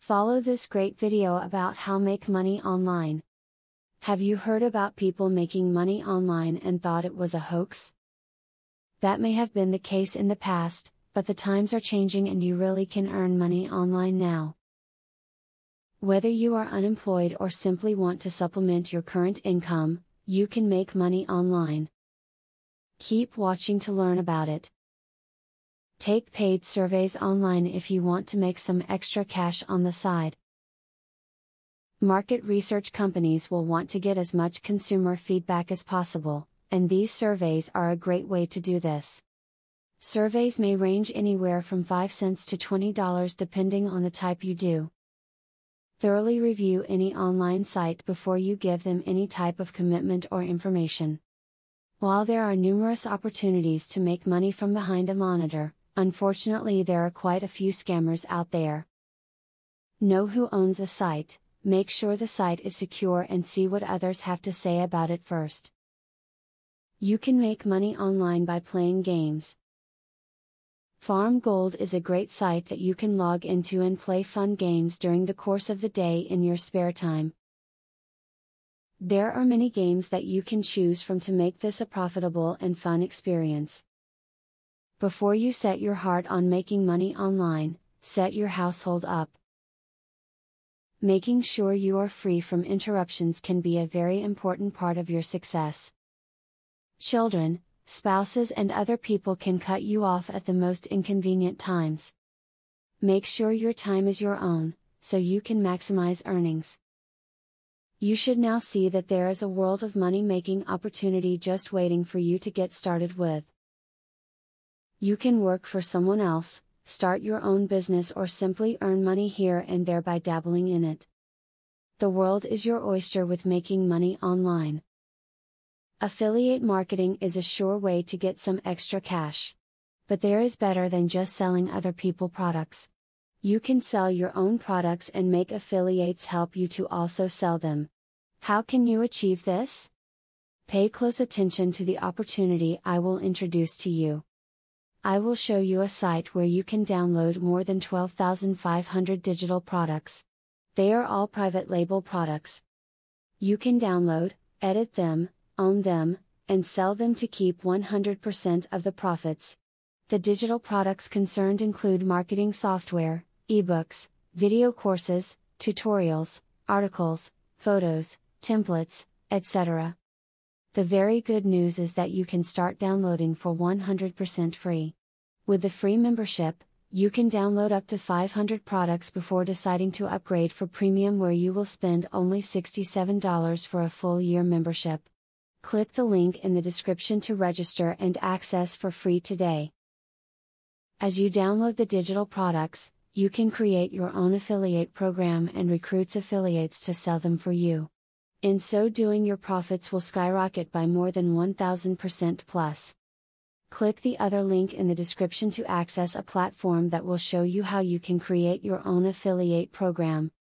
Follow this great video about how make money online. Have you heard about people making money online and thought it was a hoax? That may have been the case in the past, but the times are changing and you really can earn money online now. Whether you are unemployed or simply want to supplement your current income, you can make money online. Keep watching to learn about it. Take paid surveys online if you want to make some extra cash on the side. Market research companies will want to get as much consumer feedback as possible, and these surveys are a great way to do this. Surveys may range anywhere from 5 cents to $20 depending on the type you do. Thoroughly review any online site before you give them any type of commitment or information. While there are numerous opportunities to make money from behind a monitor, unfortunately there are quite a few scammers out there. Know who owns a site, make sure the site is secure and see what others have to say about it first. You can make money online by playing games. Farm Gold is a great site that you can log into and play fun games during the course of the day in your spare time. There are many games that you can choose from to make this a profitable and fun experience. Before you set your heart on making money online, set your household up. Making sure you are free from interruptions can be a very important part of your success. Children, spouses and other people can cut you off at the most inconvenient times. Make sure your time is your own, so you can maximize earnings. You should now see that there is a world of money-making opportunity just waiting for you to get started with. You can work for someone else, start your own business or simply earn money here and there by dabbling in it. The world is your oyster with making money online. Affiliate marketing is a sure way to get some extra cash. But there is better than just selling other people's products. You can sell your own products and make affiliates help you to also sell them. How can you achieve this? Pay close attention to the opportunity I will introduce to you. I will show you a site where you can download more than 12,500 digital products. They are all private label products. You can download, edit them, own them, and sell them to keep 100% of the profits. The digital products concerned include marketing software, ebooks, video courses, tutorials, articles, photos, templates, etc. The very good news is that you can start downloading for 100% free. With the free membership, you can download up to 500 products before deciding to upgrade for premium, where you will spend only $67 for a full year membership. Click the link in the description to register and access for free today. As you download the digital products, you can create your own affiliate program and recruit affiliates to sell them for you. In so doing, your profits will skyrocket by more than 1000% plus. Click the other link in the description to access a platform that will show you how you can create your own affiliate program.